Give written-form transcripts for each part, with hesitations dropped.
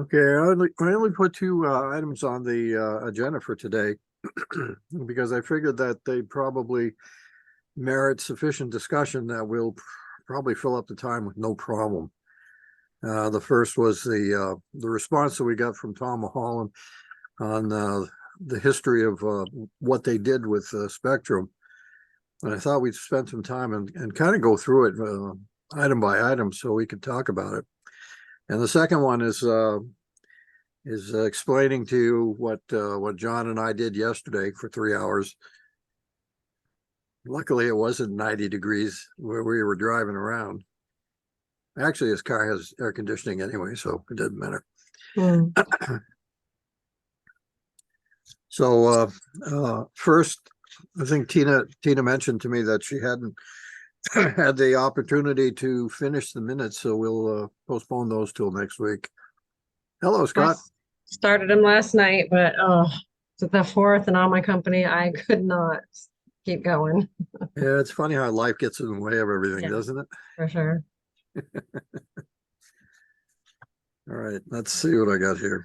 Okay, I only put two items on the agenda for today because I figured that they probably merit sufficient discussion that will probably fill up the time with no problem. The first was the response that we got from Tom Mulholland on the history of what they did with Spectrum. And I thought we'd spend some time and kind of go through it item by item so we could talk about it. And the second one is explaining to you what John and I did yesterday for 3 hours. Luckily, it wasn't 90 degrees where we were driving around. Actually, his car has air conditioning anyway, so it doesn't matter. So first, I think Tina mentioned to me that she hadn't had the opportunity to finish the minutes, so we'll postpone those till next week. Hello, Scott. Started them last night, but to the fourth and all my company, I could not keep going. Yeah, it's funny how life gets in the way of everything, Yeah. doesn't it? For sure. All right, let's see what I got here.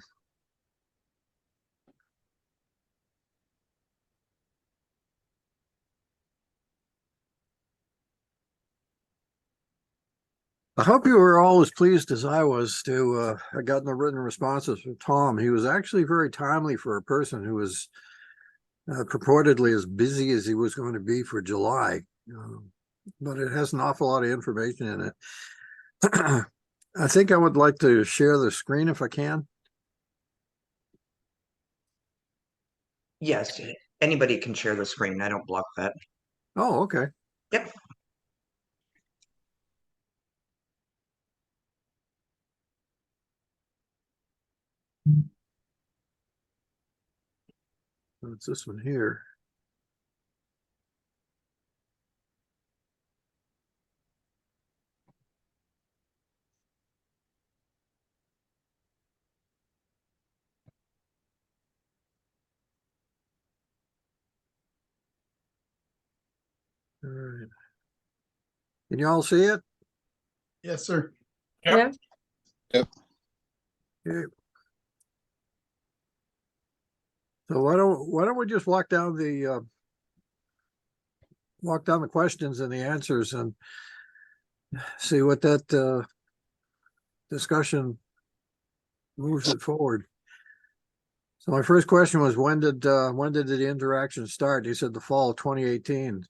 I hope you were all as pleased as I was to have gotten the written responses from Tom. He was actually very timely for a person who was purportedly as busy as he was going to be for July. But it has an awful lot of information in it. I think I would like to share the screen if I can. Yes, anybody can share the screen. I don't block that. Oh, okay. Yep. It's this one here. All right. Can you all see it? Yes, sir. Yeah. Okay. So why don't we just walk down the questions and the answers and see what that discussion moves it forward. So my first question was when did the interaction start? He said the fall of 2018.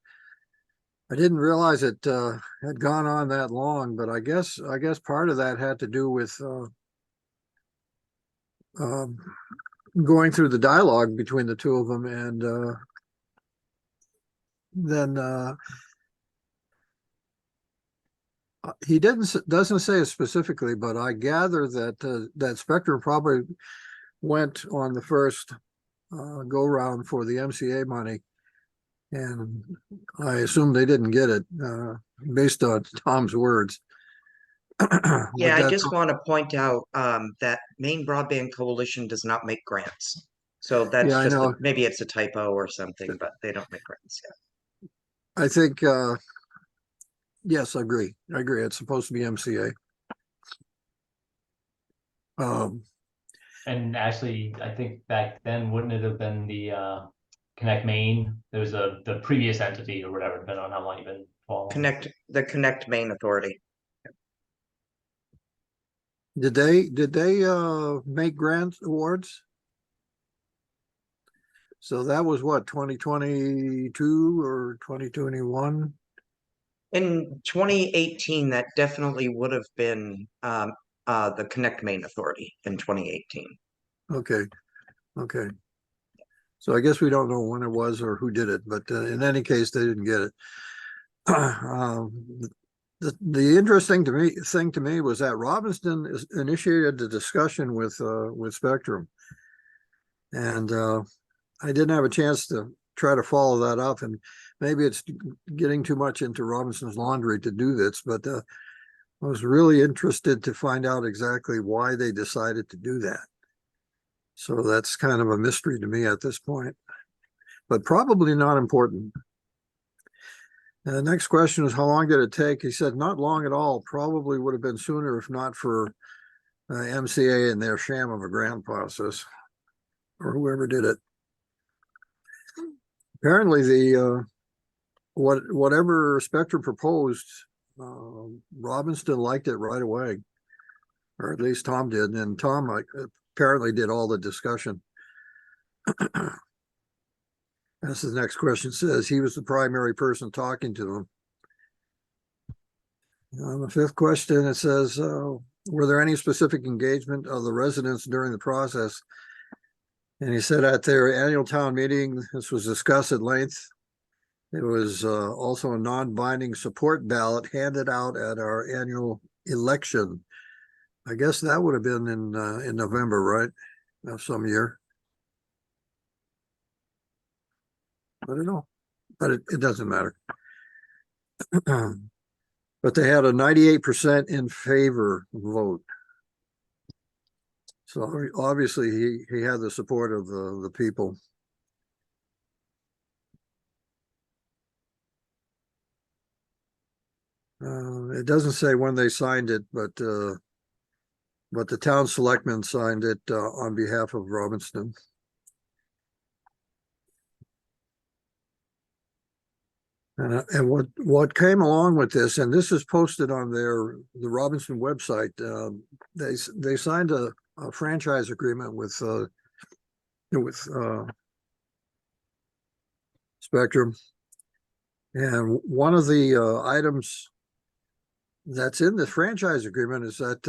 I didn't realize it had gone on that long, but I guess part of that had to do with going through the dialogue between the two of them, and then he doesn't say it specifically, but I gather that that Spectrum probably went on the first go round for the MCA money, and I assume they didn't get it based on Tom's words. Yeah, I just want to point out that Maine Broadband Coalition does not make grants. So that's Yeah, I just know. maybe it's a typo or something, but they don't make grants. Yeah. I think yes, I agree. It's supposed to be MCA. And actually, I think back then, wouldn't it have been the Connect Maine? There was the previous entity or whatever, depending on how long you've been following. The Connect Maine Authority. Did they make grant awards? So that was what, 2022 or 2021? In 2018, that definitely would have been the Connect Maine Authority in 2018. Okay. So I guess we don't know when it was or who did it, but in any case, they didn't get it. The interesting thing to me was that Robinson initiated the discussion with Spectrum, and I didn't have a chance to try to follow that up, and maybe it's getting too much into Robinson's laundry to do this, but I was really interested to find out exactly why they decided to do that. So that's kind of a mystery to me at this point, but probably not important. The next question is, how long did it take? He said, not long at all. Probably would have been sooner if not for MCA and their sham of a grant process, or whoever did it. Apparently whatever Spectrum proposed, Robinson liked it right away, or at least Tom did, and Tom apparently did all the discussion. As the next question says, he was the primary person talking to them. On the fifth question, it says, were there any specific engagement of the residents during the process? And he said at their annual town meeting, this was discussed at length. It was also a non-binding support ballot handed out at our annual election. I guess that would have been in November, right? Of some year. I don't know, but it doesn't matter. But they had a 98% in favor vote. So obviously he had the support of the people. It doesn't say when they signed it, but the town selectmen signed it on behalf of Robinson. And what came along with this, and this is posted on the Robinson website. They signed a franchise agreement with Spectrum, and one of the items that's in the franchise agreement is that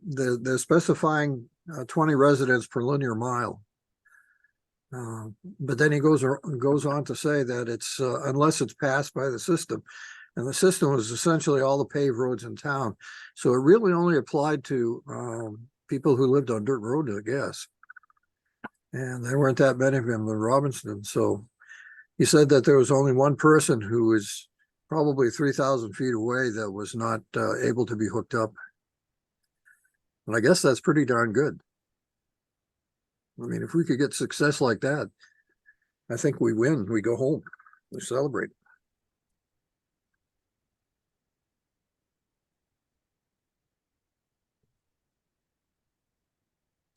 they're specifying 20 residents per linear mile. But then he goes on to say that it's unless it's passed by the system, and the system was essentially all the paved roads in town. So it really only applied to people who lived on dirt road, I guess. And there weren't that many of them in Robinson. So he said that there was only one person who was probably 3,000 feet away that was not able to be hooked up. And I guess that's pretty darn good. I mean, if we could get success like that, I think we win. We go home. We celebrate.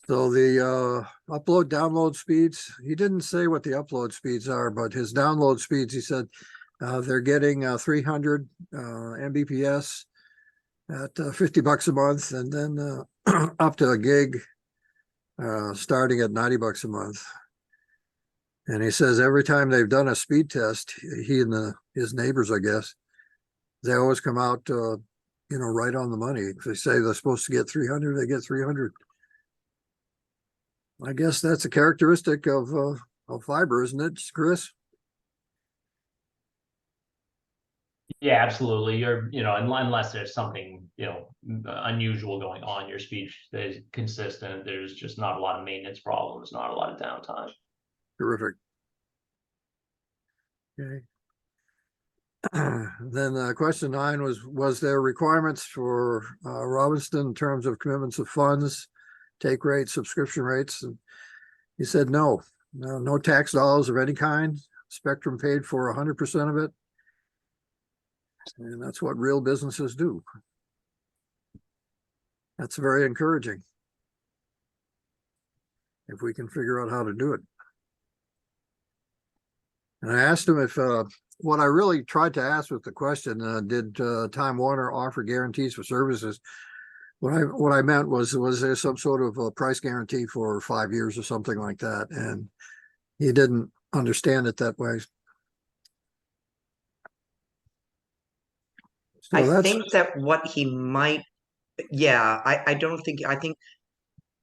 So the upload download speeds, he didn't say what the upload speeds are, but his download speeds, he said they're getting 300 Mbps at $50 a month, and then up to a gig starting at $90 a month. And he says every time they've done a speed test, he and his neighbors, I guess, they always come out, right on the money. If they say they're supposed to get 300, they get 300. I guess that's a characteristic of fiber, isn't it, Chris? Yeah, absolutely. Unless there's something, unusual going on, your speed is consistent. There's just not a lot of maintenance problems, not a lot of downtime. Terrific. Okay. Then question 9 was there requirements for Robinson in terms of commitments of funds, take rates, subscription rates? And he said no tax dollars of any kind. Spectrum paid for 100% of it. And that's what real businesses do. That's very encouraging. If we can figure out how to do it. And I asked him if, what I really tried to ask with the question, did Time Warner offer guarantees for services? What I meant was there some sort of a price guarantee for 5 years or something like that? And he didn't understand it that way. So I think that what he might, I think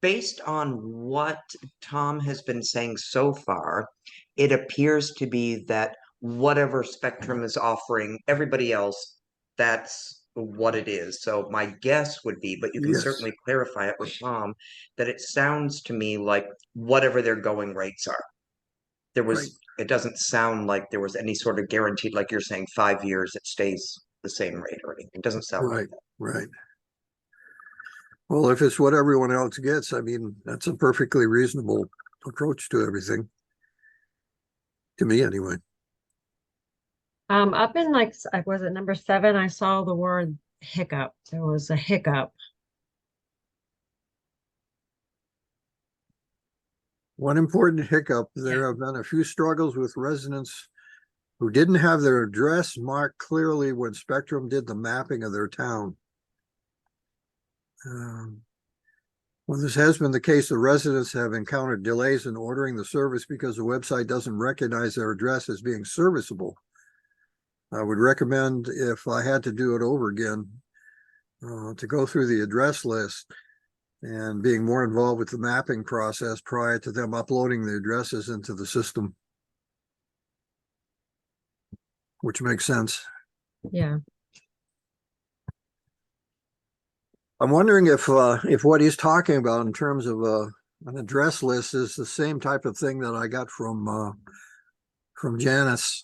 based on what Tom has been saying so far, it appears to be that whatever Spectrum is offering everybody else, that's what it is. So my guess would be, but you can Yes. certainly clarify it with Tom, that it sounds to me like whatever their going rates are. Right. It doesn't sound like there was any sort of guaranteed, like you're saying, 5 years, it stays the same rate or anything. It doesn't sound like that. Right. Well, if it's what everyone else gets, I mean, that's a perfectly reasonable approach to everything. To me, anyway. Up in was it number 7? I saw the word hiccup. There was a hiccup. One important hiccup, there have been a few struggles with residents who didn't have their address marked clearly when Spectrum did the mapping of their town. Well, this has been the case, the residents have encountered delays in ordering the service because the website doesn't recognize their address as being serviceable. I would recommend, if I had to do it over again, to go through the address list and being more involved with the mapping process prior to them uploading the addresses into the system. Which makes sense. Yeah. I'm wondering if what he's talking about in terms of an address list is the same type of thing that I got from Janice,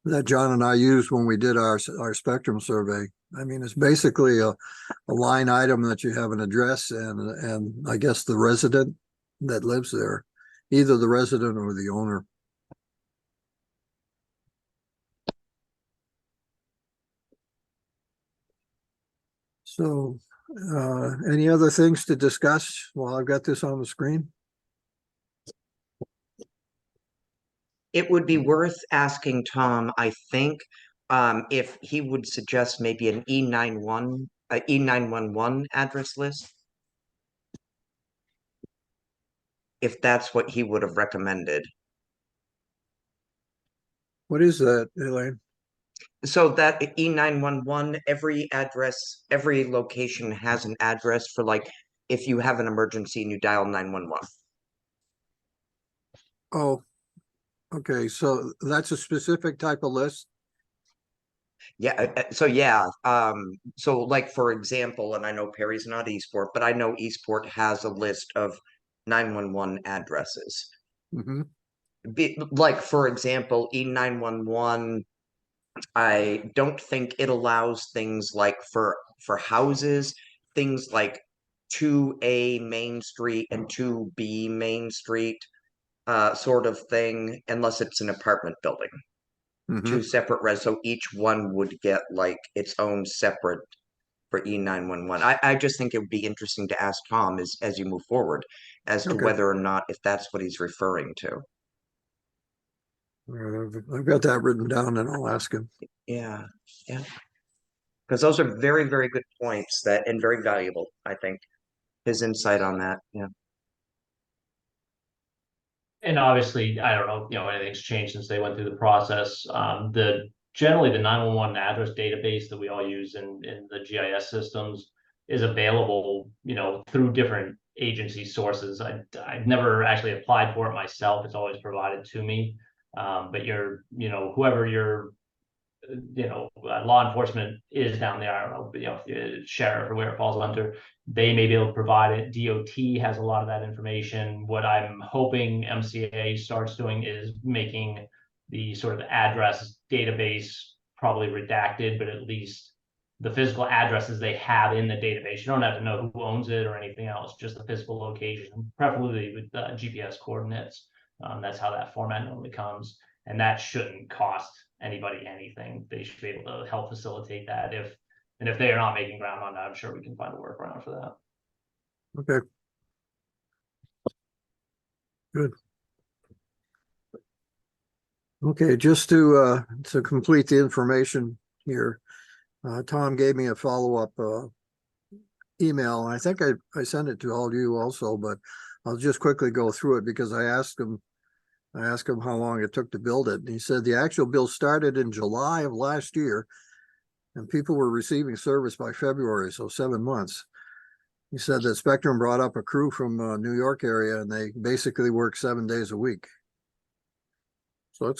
that John and I used when we did our Spectrum survey. I mean, it's basically a line item that you have an address and I guess the resident that lives there, either the resident or the owner. So, any other things to discuss while I've got this on the screen? It would be worth asking Tom, I think, if he would suggest maybe an E911 address list. If that's what he would have recommended. What is that, Elaine? So that E911, every address, every location has an address for, like, if you have an emergency and you dial 911. Oh, okay, so that's a specific type of list? Yeah, so yeah, so like for example, and I know Perry's not Eastport, but I know Eastport has a list of 911 addresses. Mm-hmm. Like for example, E911, I don't think it allows things like for houses, things like 2A Main Street and 2B Main Street, sort of thing, unless it's an apartment building. Mm-hmm. Two separate so each one would get like its own separate for E911. I just think it would be interesting to ask Tom as you move forward as to Okay. whether or not if that's what he's referring to. All right, I've got that written down and I'll ask him. Yeah, yeah. Because those are very, very good points that and very valuable, I think. His insight on that. Yeah. And obviously, I don't know, anything's changed since they went through the process. Generally the 911 address database that we all use in the GIS systems is available, through different agency sources. I've never actually applied for it myself. It's always provided to me. But whoever your law enforcement is down there, I don't know, sheriff or where it falls under, they may be able to provide it. DOT has a lot of that information. What I'm hoping MCA starts doing is making the sort of address database probably redacted, but at least the physical addresses they have in the database. You don't have to know who owns it or anything else, just the physical location, preferably with GPS coordinates. That's how that format normally comes. And that shouldn't cost anybody anything. They should be able to help facilitate that. If they are not making ground on that, I'm sure we can find a workaround for that. Okay. Good. Okay, just to complete the information here, Tom gave me a follow-up email, and I think I sent it to all of you also, but I'll just quickly go through it because I asked him how long it took to build it. And he said the actual build started in July of last year and people were receiving service by February, so 7 months. He said that Spectrum brought up a crew from New York area and they basically work 7 days a week. So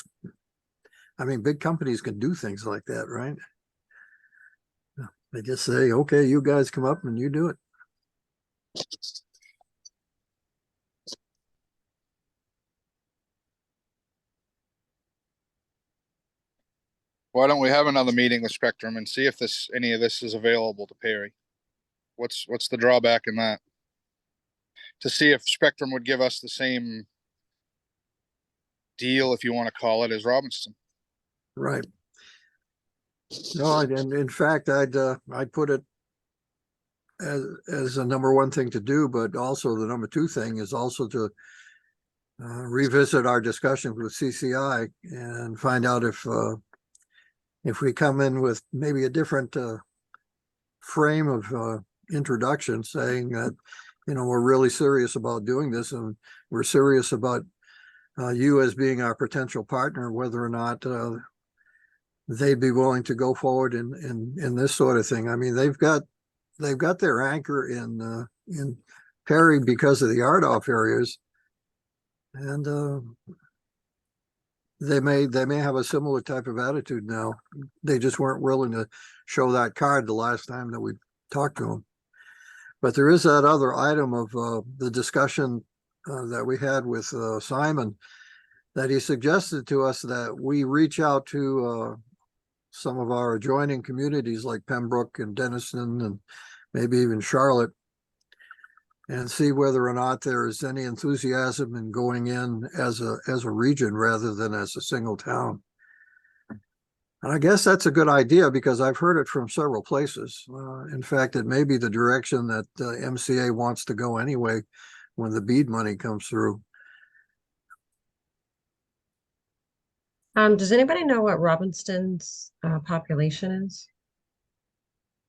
big companies can do things like that, right? They just say, okay, you guys come up and you do it. Why don't we have another meeting with Spectrum and see if any of this is available to Perry? What's the drawback in that? To see if Spectrum would give us the same deal, if you want to call it, as Robinson. Right. No, and in fact, I'd put it as a number one thing to do, but also the number two thing is also to revisit our discussions with CCI and find out if we come in with maybe a different frame of introduction, saying that, you know, we're really serious about doing this and we're serious about you as being our potential partner, whether or not they'd be willing to go forward in this sort of thing. I mean, they've got their anchor in Perry because of the RDOF areas, and they may have a similar type of attitude now. They just weren't willing to show that card the last time that we talked to them. But there is that other item of the discussion that we had with Simon, that he suggested to us that we reach out to some of our adjoining communities like Pembroke and Denison and maybe even Charlotte, and see whether or not there is any enthusiasm in going in as a region rather than as a single town. And I guess that's a good idea because I've heard it from several places. In fact, it may be the direction that MCA wants to go anyway when the BEAD money comes through. Does anybody know what Robinson's population is?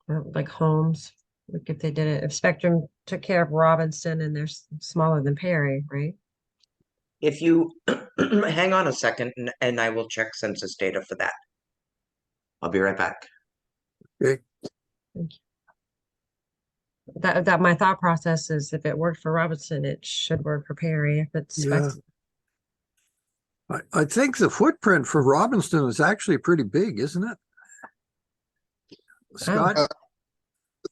Or like homes, like if they did it, if Spectrum took care of Robinson and they're smaller than Perry, right? If you hang on a second and I will check census data for that. I'll be right back. Okay. That my thought process is if it worked for Robinson, it should work for Perry. If it's Yeah. I think the footprint for Robinson is actually pretty big, isn't it? Scott?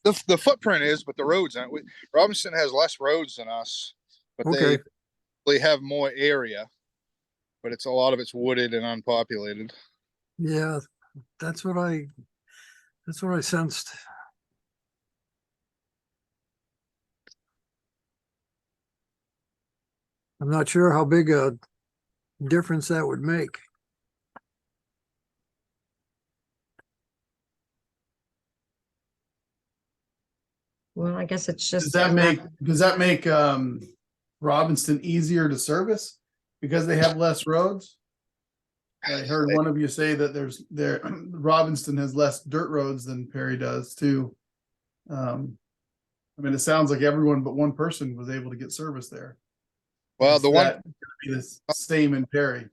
The footprint is, but the roads aren't. Robinson has less roads than us, but Okay. they have more area, but a lot of it's wooded and unpopulated. Yeah, that's what I sensed. I'm not sure how big a difference that would make. Well, I guess it's Does just that a make, matter- does that make Robinson easier to service because they have less roads? I heard one of you say that Robinson has less dirt roads than Perry does too. I mean, it sounds like everyone but one person was able to get service there. Well, Is the one, that gonna be the same in Perry.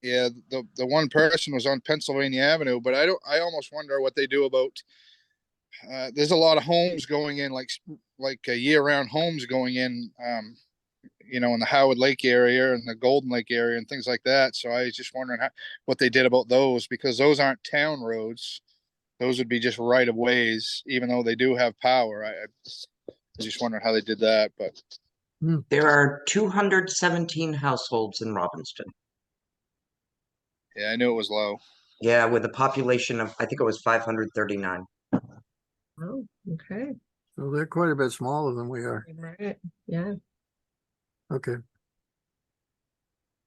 yeah, the one person was on Pennsylvania Avenue, but I almost wonder what they do about. There's a lot of homes going in, like year-round homes going in, you know, in the Howard Lake area and the Golden Lake area and things like that. So I was just wondering what they did about those, because those aren't town roads. Those would be just right of ways, even though they do have power. I was just wondering how they did that, but There are 217 households in Robinson. yeah, I knew it was low. Yeah, with a population of, I think it was 539. Oh, okay, So they're quite a bit smaller than we are. right, yeah. Okay.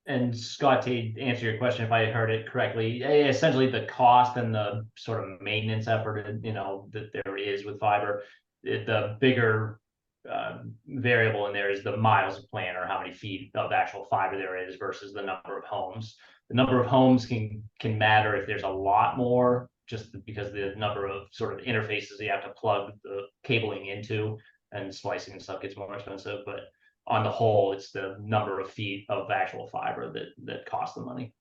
And Scott, to answer your question, if I heard it correctly, essentially the cost and the sort of maintenance effort, you know, that there is with fiber, the bigger variable in there is the miles of plant, or how many feet of actual fiber there is versus the number of homes. The number of homes can matter if there's a lot more, just because the number of sort of interfaces you have to plug the cabling into, and splicing and stuff gets more expensive. But on the whole, it's the number of feet of actual fiber that cost the money.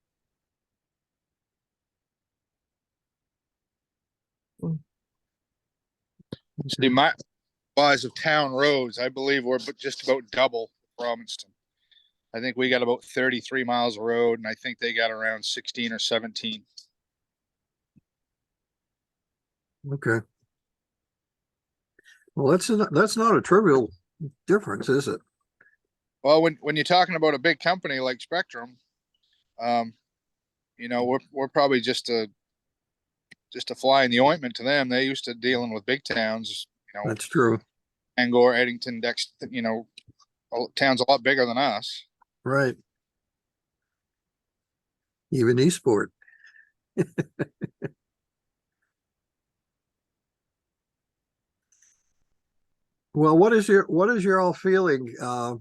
See, my size of town roads, I believe we're just about double Robinson. I think we got about 33 miles of road, and I think they got around 16 or 17. Okay. Well, that's not a trivial difference, is it? Well, when you're talking about a big company like Spectrum, you know, we're probably just a fly in the ointment to them. They used to dealing with big towns, you know, That's true. Angor, Eddington, Dexter, you know, towns a lot bigger than us. Right. Even Eastport. Well, what is your all feeling? I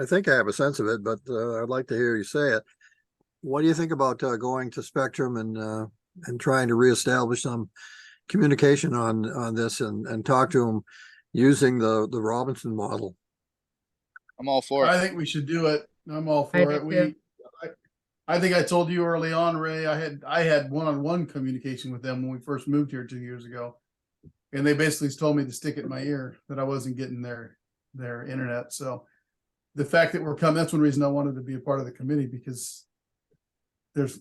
think I have a sense of it, but I'd like to hear you say it. What do you think about going to Spectrum and trying to reestablish some communication on this and talk to them using the Robinson model? I'm all for I it. think we should do it. I'm all I for do it. too. I think I told you early on, Ray, I had one-on-one communication with them when we first moved here 2 years ago. And they basically told me to stick it in my ear that I wasn't getting their internet. So the fact that we're coming, that's one reason I wanted to be a part of the committee, because there's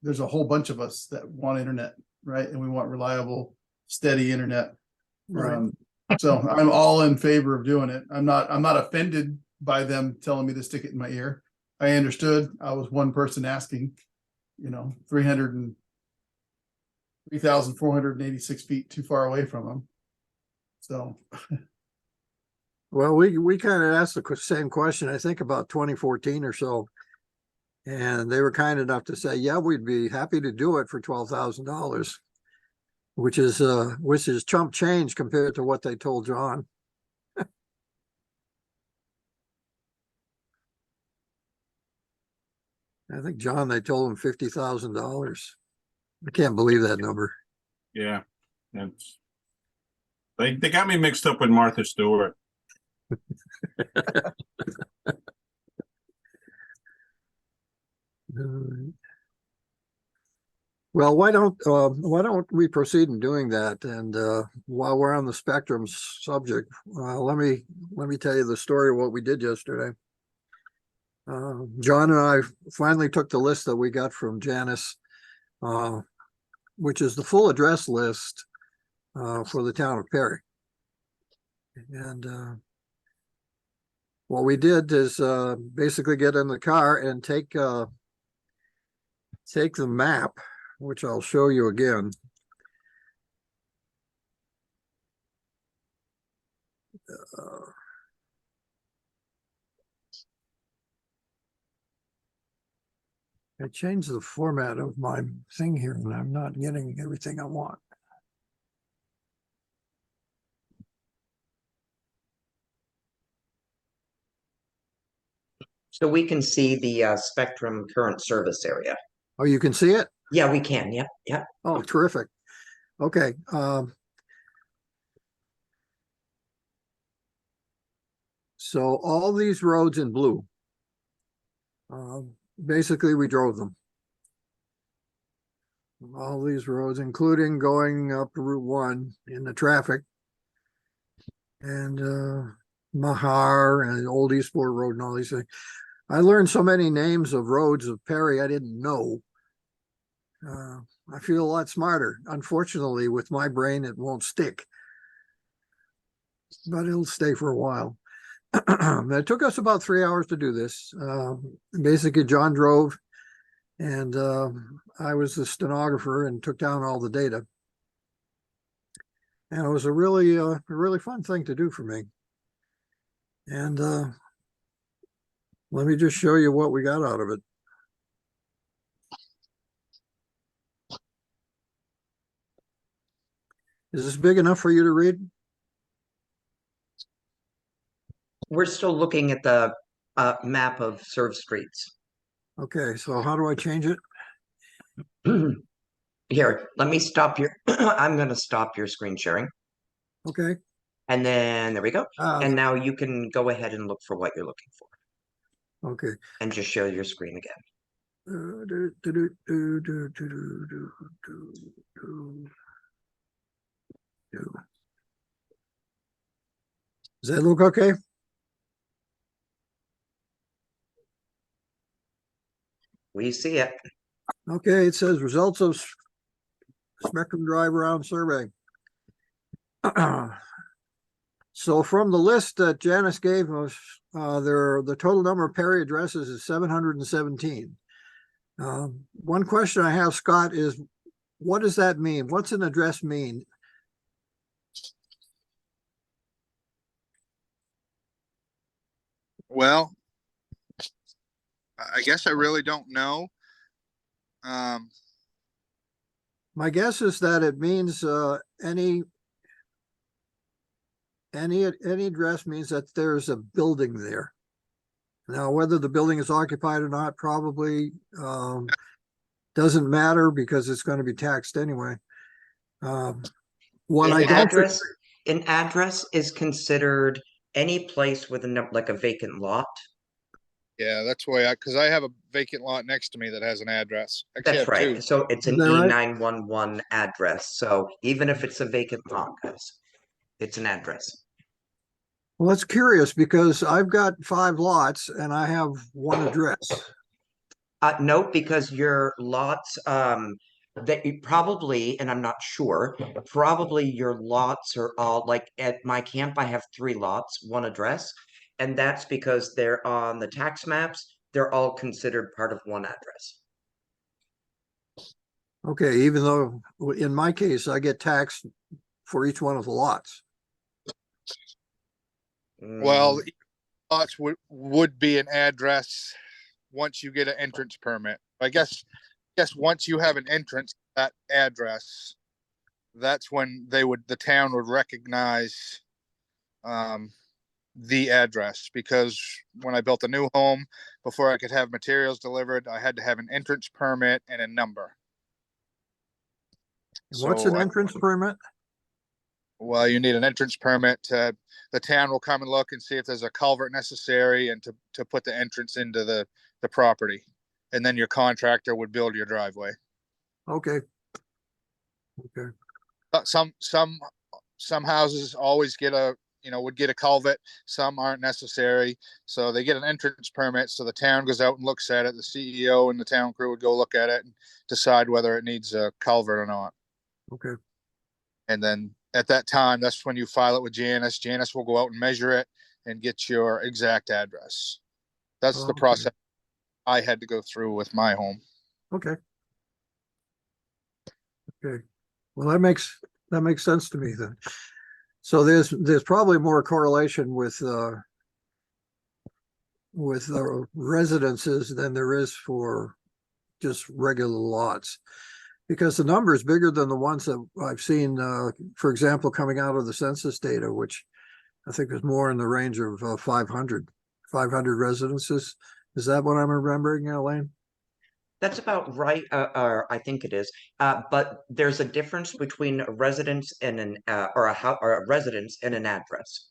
a whole bunch of us that want internet, right? And we want reliable, steady internet. Right. So I'm all in favor of doing it. I'm not offended by them telling me to stick it in my ear. I understood. I was one person asking, 3,486 feet too far away from them. So Well, we kind of asked the same question, I think about 2014 or so. And they were kind enough to say, yeah, we'd be happy to do it for $12,000, which is chump change compared to what they told John. I think John, they told him $50,000. I can't believe that number. Yeah, that's they got me mixed up with Martha Stewart. Well, why don't we proceed in doing that? And while we're on the Spectrum subject, let me tell you the story of what we did yesterday. John and I finally took the list that we got from Janice, which is the full address list for the town of Perry. And what we did is basically get in the car and take the map, which I'll show you again. I changed the format of my thing here and I'm not getting everything I want. So we can see the Spectrum current service area. Oh, you can see it? Yeah, we can. Yep, yep. Oh, terrific. Okay. So all these roads in blue, basically we drove them. All these roads, including going up Route 1 in the traffic, and Mahar and Old Eastport Road and all these things. I learned so many names of roads of Perry I didn't know. I feel a lot smarter. Unfortunately, with my brain, it won't stick, but it'll stay for a while. It took us about 3 hours to do this. Basically, John drove and I was the stenographer and took down all the data. And it was a really fun thing to do for me. And let me just show you what we got out of it. Is this big enough for you to read? We're still looking at the map of served streets. Okay, so how do I change it? Here, let me stop your, I'm going to stop your screen sharing. Okay. And then there we go. Ah, And now you can go ahead and look for what you're looking for okay. and just share your screen again. Does that look okay? We see it. Okay, it says results of Spectrum Drive Around Survey. So from the list that Janice gave us, the total number of Perry addresses is 717. One question I have, Scott, is what does that mean? What's an address mean? Well, I guess I really don't know. My guess is that it means any any address means that there's a building there. Now, whether the building is occupied or not, probably, doesn't matter because it's gonna be taxed anyway. What An I don't, address is considered any place with like a vacant lot. Yeah, that's why because I have a vacant lot next to me that has an address. Actually, I That's have right. two. So it's an Is that right? E911 address. So even if it's a vacant lot, guys, it's an address. well, that's curious because I've got 5 lots and I have one address. No, because your lots, that you probably, and I'm not sure, probably your lots are all like at my camp, I have 3 lots, 1 address. And that's because they're on the tax maps, they're all considered part of 1 address. Okay, even though in my case, I get taxed for each one of the lots. Well, Mm, lots would be an address once you get an entrance permit. I guess once you have an entrance that address, that's when the town would recognize the address, because when I built a new home, before I could have materials delivered, I had to have an entrance permit and a number. What's an So, entrance permit? well, you need an entrance permit to, the town will come and look and see if there's a culvert necessary and to put the entrance into the property. And then your contractor would build your driveway. Okay. Okay, Some houses always get would get a culvert. Some aren't necessary. So they get an entrance permit. So the town goes out and looks at it. The CEO and the town crew would go look at it and decide whether it needs a culvert or not. okay, And then at that time, that's when you file it with Janice. Janice will go out and measure it and get your exact address. That's the okay. process I had to go through with my home. Okay. Okay, well, that makes sense to me then. So there's probably more correlation with residences than there is for just regular lots. Because the number is bigger than the ones that I've seen, for example, coming out of the census data, which I think is more in the range of 500 residences. Is that what I'm remembering, Elaine? That's about right, or I think it is. But there's a difference between a residence and or a residence and an address.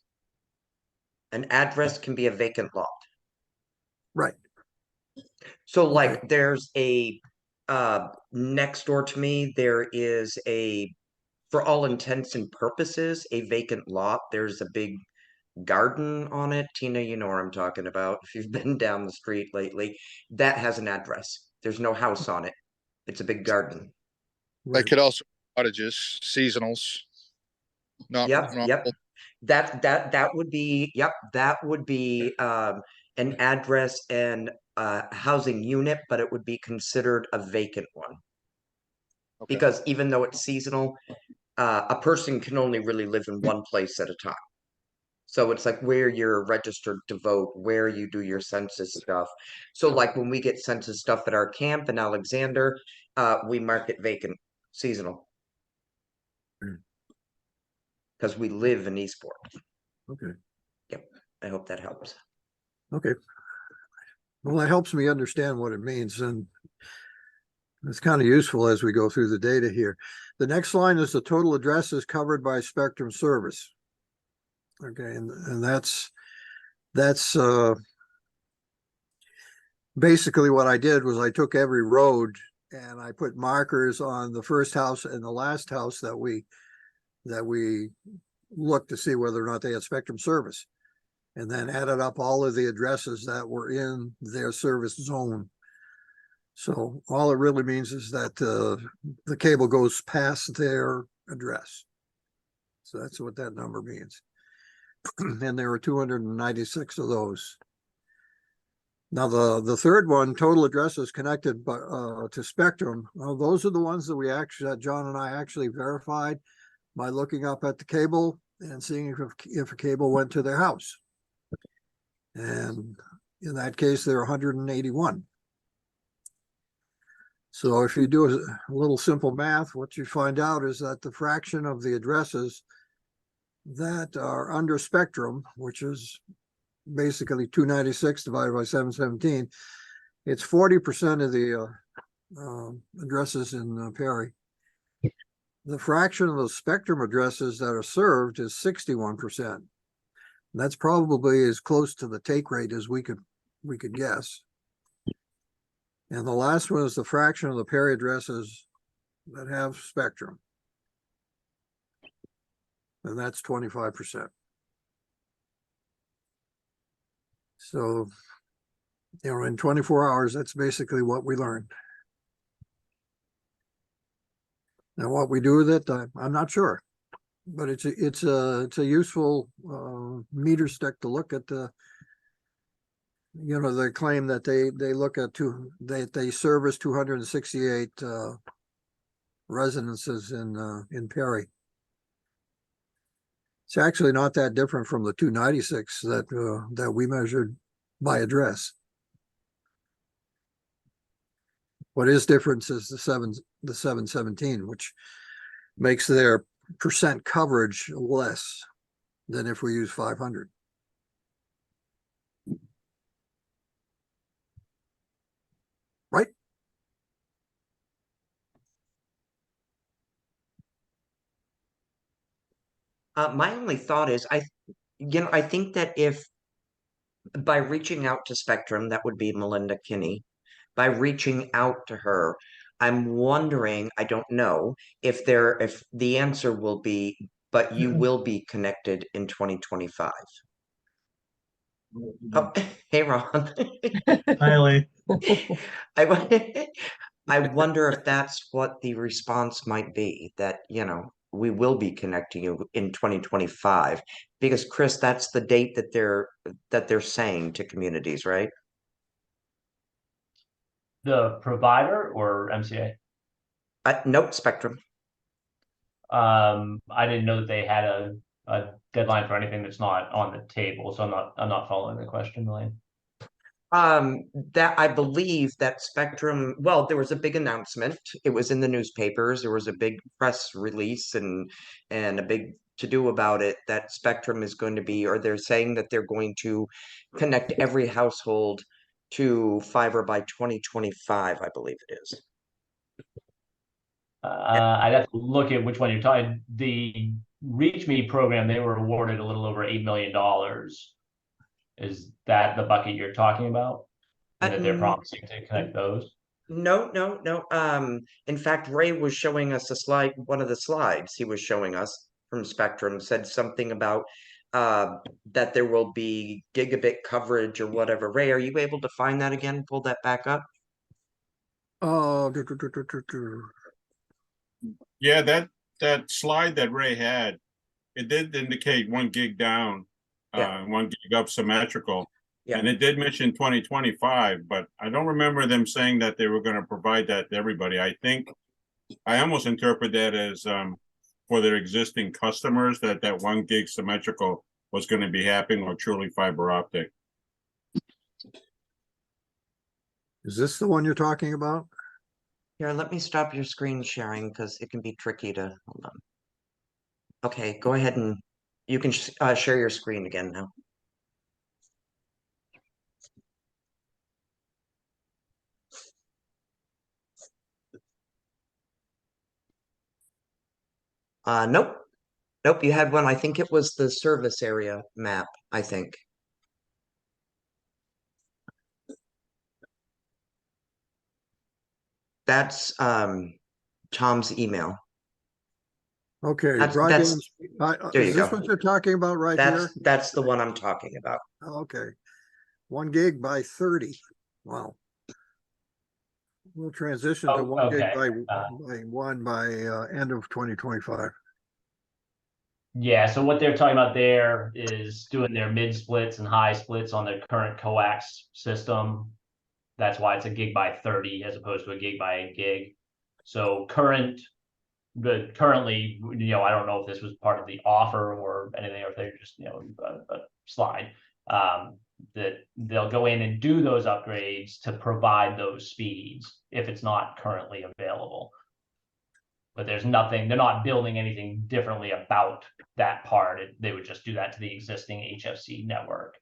An address can be a vacant lot. Right. So Okay. like there's a next door to me, there is for all intents and purposes, a vacant lot. There's a big garden on it. Tina, you know what I'm talking about. If you've been down the street lately, that has an address. There's no house on it. It's a big garden. They Right. could also cottages, seasonals. Not Yep. That would be, yep, that would be an address and a housing unit, but it would be considered a vacant one. Okay. Because even though it's seasonal, a person can only really live in one place at a time. So it's like where you're registered to vote, where you do your census stuff. So like when we get census stuff at our camp in Alexander, we mark it vacant, seasonal. Mm. Because we live in Eastport. Okay. Yep. I hope that helps. Okay. Well, that helps me understand what it means, and it's kind of useful as we go through the data here. The next line is the total addresses covered by Spectrum service. Okay, and that's basically what I did was I took every road and I put markers on the first house and the last house that we looked to see whether or not they had Spectrum service, and then added up all of the addresses that were in their service zone. So all it really means is that the cable goes past their address. So that's what that number means. And there were 296 of those. Now the third one, total addresses connected by, to Spectrum. Those are the ones that we actually, John and I actually verified by looking up at the cable and seeing if a cable went to their house. And in that case, there are 181. So if you do a little simple math, what you find out is that the fraction of the addresses that are under Spectrum, which is basically 296 divided by 717. It's 40% of the addresses in Perry. The fraction of the Spectrum addresses that are served is 61%. That's probably as close to the take rate as we could guess. And the last one is the fraction of the Perry addresses that have Spectrum. And that's 25%. So, you know, in 24 hours, that's basically what we learned. Now, what we do with it, I'm not sure, but it's a useful meter stick to look at the. You know, they claim that they look at they service 268 residences in Perry. It's actually not that different from the 296 that we measured by address. What is different is the 717, which makes their percent coverage less than if we use 500. Right? My only thought is I think that if by reaching out to Spectrum, that would be Melinda Kinney, by reaching out to her, I'm wondering, I don't know if the answer will be, but you will be connected in 2025. Oh, hey, Ron. Highly. I wonder if that's what the response might be, that, you know, we will be connecting you in 2025. Because Chris, that's the date that they're saying to communities, right? The provider or MCA? Nope, Spectrum. I didn't know that they had a deadline for anything that's not on the table, so I'm not following the question, Elaine. That I believe that Spectrum, well, there was a big announcement. It was in the newspapers. There was a big press release and a big to-do about it, that Spectrum is going to be, or they're saying that they're going to connect every household to fiber by 2025, I believe it is. I'd have to look at which one you're talking. The Reach Me program, they were awarded a little over $8 million. Is that the bucket you're talking about? And that they're promising to connect those? No. In fact, Ray was showing us a slide, one of the slides he was showing us from Spectrum said something about that there will be gigabit coverage or whatever. Ray, are you able to find that again? Pull that back up. Oh, Yeah, that slide that Ray had, it did indicate 1 gig down, Yeah. 1 gig up symmetrical. Yeah. And it did mention 2025, but I don't remember them saying that they were going to provide that to everybody. I think I almost interpret that as for their existing customers, that 1 gig symmetrical was going to be happening, or truly fiber optic. is this the one you're talking about? Here, let me stop your screen sharing because it can be tricky to hold on. Okay, go ahead and you can share your screen again now. Nope. Nope, you had one. I think it was the service area map, I think. That's Tom's email. Okay, That's- broadband. there you Is this go. what you're talking about right here? That's the one I'm talking about. Okay, 1 gig by 30. Wow. We'll transition to Oh, 1 gig okay. by end of 2025. Yeah, so what they're talking about there is doing their mid splits and high splits on their current coax system. That's why it's a gig by 30 as opposed to a gig by 8 gig. So currently, you know, I don't know if this was part of the offer or anything, or if they're just, you know, a slide, that they'll go in and do those upgrades to provide those speeds if it's not currently available. But there's nothing, they're not building anything differently about that part. They would just do that to the existing HFC network.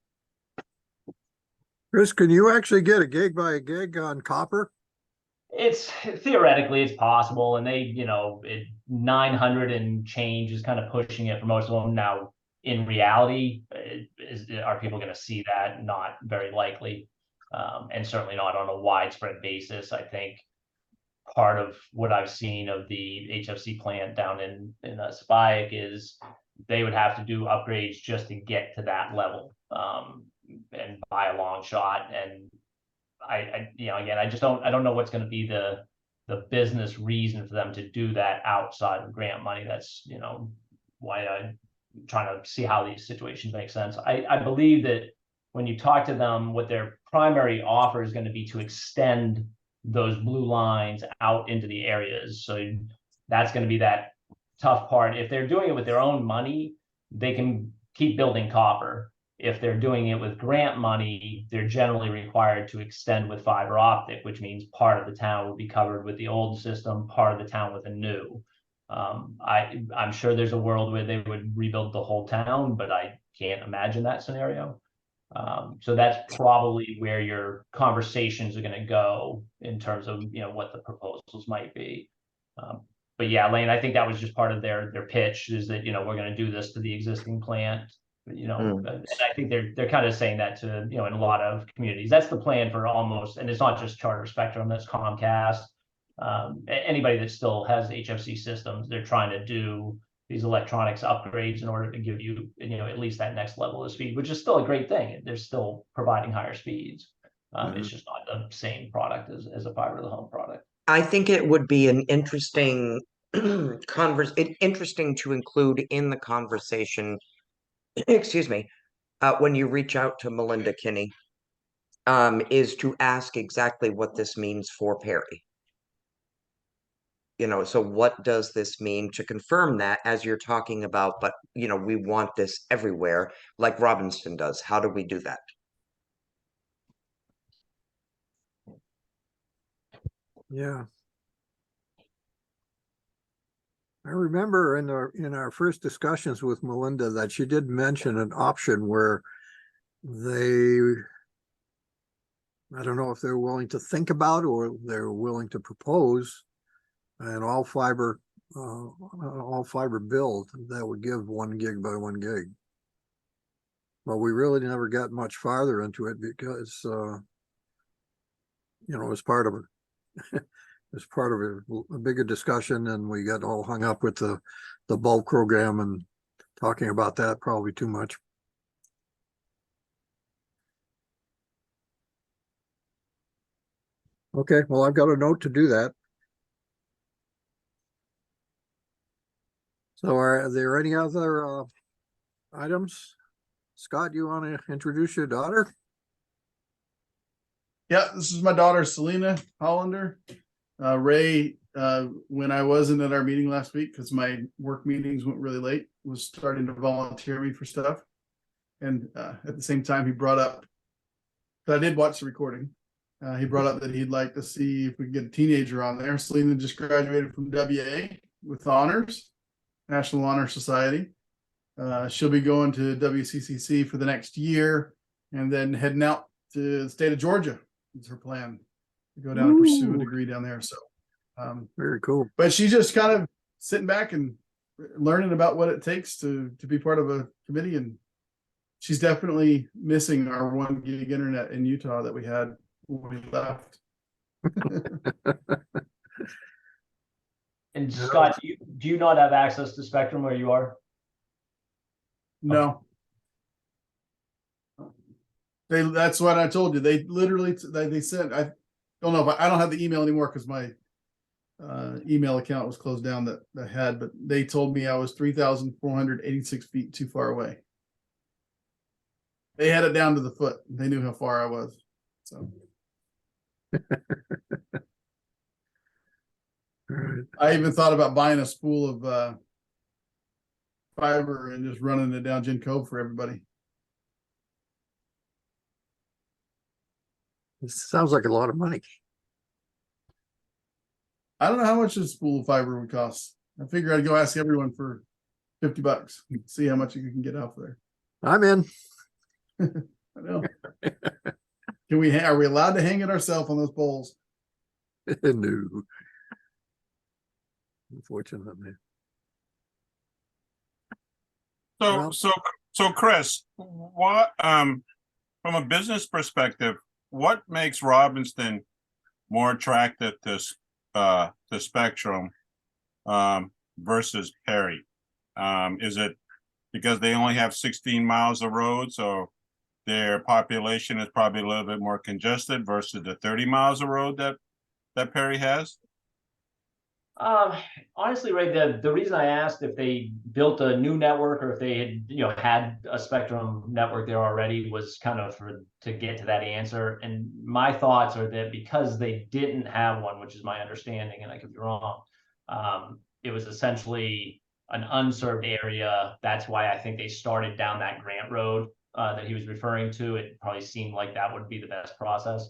Chris, can you actually get a gig by a gig on copper? It's theoretically it's possible, and they, 900 and change is kind of pushing it for most of them. Now, in reality, are people going to see that? Not very likely, and certainly not on a widespread basis. I think part of what I've seen of the HFC plant down in Spike is they would have to do upgrades just to get to that level, and by a long shot. And again, I don't know what's going to be the business reason for them to do that outside of grant money. That's, why I'm trying to see how these situations make sense. I believe that when you talk to them, what their primary offer is going to be to extend those blue lines out into the areas. So that's going to be that tough part. If they're doing it with their own money, they can keep building copper. If they're doing it with grant money, they're generally required to extend with fiber optic, which means part of the town will be covered with the old system, part of the town with a new. I'm sure there's a world where they would rebuild the whole town, but I can't imagine that scenario. So that's probably where your conversations are going to go in terms of, what the proposals might be. But yeah, Lane, I think that was just part of their pitch is that, we're going to do this to the existing plant. And I think they're kind of saying that to, in a lot of communities. That's the plan for almost, and it's not just Charter Spectrum, that's Comcast. Anybody that still has HFC systems, they're trying to do these electronics upgrades in order to give you, at least that next level of speed, which is still a great thing. They're still providing higher speeds. It's just not the same product as a fiber to the home product. I think it would be an interesting interesting to include in the conversation, excuse me, when you reach out to Melinda Kinney, is to ask exactly what this means for Perry. So what does this mean, to confirm that as you're talking about, but we want this everywhere like Robinson does. How do we do that? Yeah. I remember in our first discussions with Melinda that she did mention an option where I don't know if they're willing to think about or they're willing to propose an all fiber build that would give 1 gig by 1 gig. But we really never got much farther into it because, it was part of it. As part of a bigger discussion, and we got all hung up with the bulk program and talking about that probably too much. Okay, well, I've got a note to do that. So are there any other items? Scott, you want to introduce your daughter? Yeah, this is my daughter, Selena Hollander. Ray, when I wasn't at our meeting last week, because my work meetings went really late, was starting to volunteer me for stuff. And at the same time, he brought up that I did watch the recording. He brought up that he'd like to see if we could get a teenager on there. Selena just graduated from WA with honors, National Honor Society. She'll be going to WCCC for the next year and then heading out to the state of Georgia. Is her plan to go down and pursue a degree down there. So Very cool. but she's just kind of sitting back and learning about what it takes to be part of a committee. And she's definitely missing our 1 gig internet in Utah that we had when we left. And Scott, do you not have access to Spectrum where you are? No. That's what I told you. They literally, they said, I don't know if I don't have the email anymore because my email account was closed down that I had, but they told me I was 3,486 feet too far away. They had it down to the foot. They knew how far I was. So Right. I even thought about buying a spool of fiber and just running it down Gin Cove for everybody. It sounds like a lot of money. I don't know how much this spool of fiber would cost. I figure I'd go ask everyone for $50, see how much you can get out there. I'm in. I know. Are we allowed to hang it ourselves on those poles? No. Unfortunately. So, Well- so Chris, what, from a business perspective, what makes Robinson more attractive to Spectrum, versus Perry? Is it because they only have 16 miles of road, so their population is probably a little bit more congested versus the 30 miles of road that Perry has? Honestly, Ray, the reason I asked if they built a new network or if they had, had a Spectrum network there already was kind of to get to that answer. And my thoughts are that because they didn't have one, which is my understanding, and I could be wrong, it was essentially an unserved area. That's why I think they started down that Grant Road that he was referring to. It probably seemed like that would be the best process.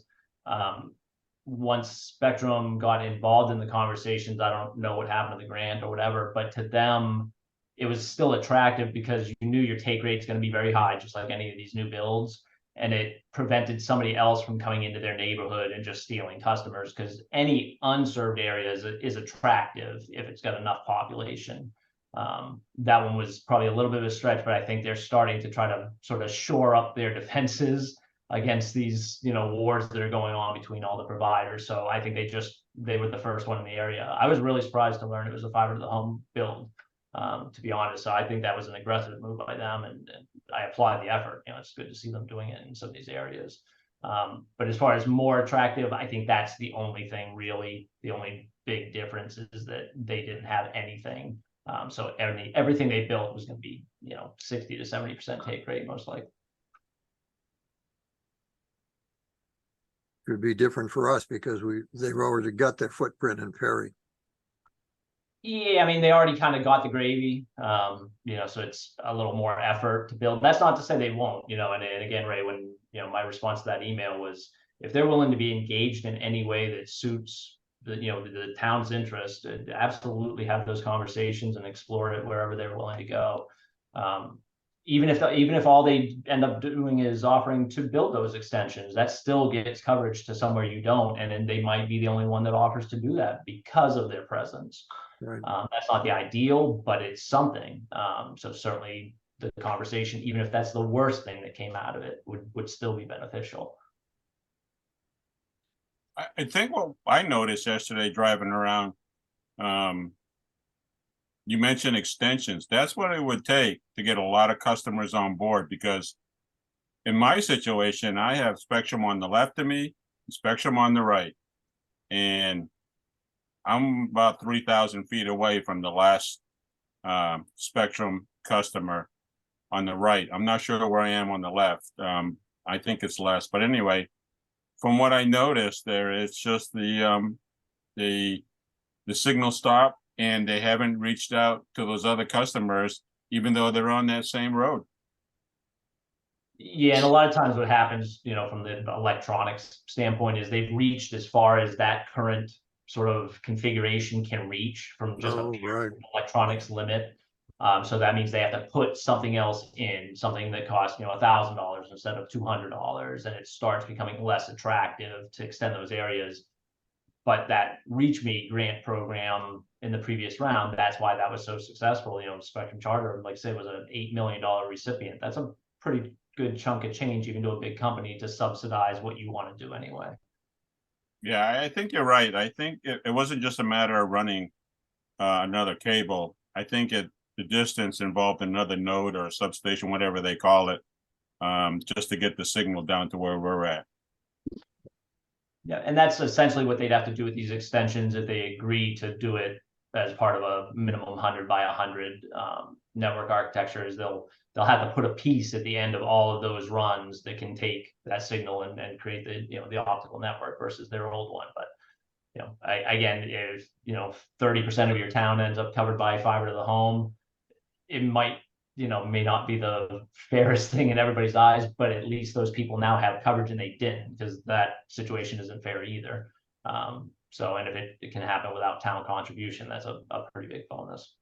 Once Spectrum got involved in the conversations, I don't know what happened to the grant or whatever, but to them, it was still attractive because you knew your take rate is going to be very high, just like any of these new builds. And it prevented somebody else from coming into their neighborhood and just stealing customers, because any unserved area is attractive if it's got enough population. That one was probably a little bit of a stretch, but I think they're starting to try to sort of shore up their defenses against these, wars that are going on between all the providers. So I think they were the first one in the area. I was really surprised to learn it was a fiber to the home build, to be honest. So I think that was an aggressive move by them, and I applaud the effort. It's good to see them doing it in some of these areas. But as far as more attractive, I think that's the only thing really, the only big difference is that they didn't have anything. So everything they built was going to be, 60 to 70% take rate, most likely. Could be different for us because they've already got their footprint in Perry. Yeah, I mean, they already kind of got the gravy, so it's a little more effort to build. That's not to say they won't, and again, Ray, when, my response to that email was, if they're willing to be engaged in any way that suits the town's interest, absolutely have those conversations and explore it wherever they're willing to go. Even if all they end up doing is offering to build those extensions, that still gets coverage to somewhere you don't, and then they might be the only one that offers to do that because of their presence. Right. That's not the ideal, but it's something. So certainly the conversation, even if that's the worst thing that came out of it, would still be beneficial. I think what I noticed yesterday driving around, you mentioned extensions. That's what it would take to get a lot of customers on board, because in my situation, I have Spectrum on the left of me, Spectrum on the right. And I'm about 3,000 feet away from the last Spectrum customer on the right. I'm not sure where I am on the left. I think it's less, but anyway, from what I noticed there, it's just the signal stop, and they haven't reached out to those other customers, even though they're on that same road. Yeah, and a lot of times what happens, from the electronics standpoint is they've reached as far as that current sort of configuration can reach from just a pure electronics limit. So that means they have to put something else in, something that costs, $1,000 instead of $200, and it starts becoming less attractive to extend those areas. But that Reach Me grant program in the previous round, that's why that was so successful. Spectrum Charter, like I say, was an $8 million recipient. That's a pretty good chunk of change, even to a big company, to subsidize what you want to do anyway. Yeah, I think you're right. I think it wasn't just a matter of running another cable. I think the distance involved another node or a substation, whatever they call it, just to get the signal down to where we're at. Yeah, and that's essentially what they'd have to do with these extensions if they agree to do it as part of a minimum 100 by 100 network architecture. Is they'll have to put a piece at the end of all of those runs that can take that signal and create the optical network versus their old one. But again, if 30% of your town ends up covered by fiber to the home, it might may not be the fairest thing in everybody's eyes, but at least those people now have coverage and they didn't, because that situation isn't fair either. So, and if it can happen without town contribution, that's a pretty big bonus.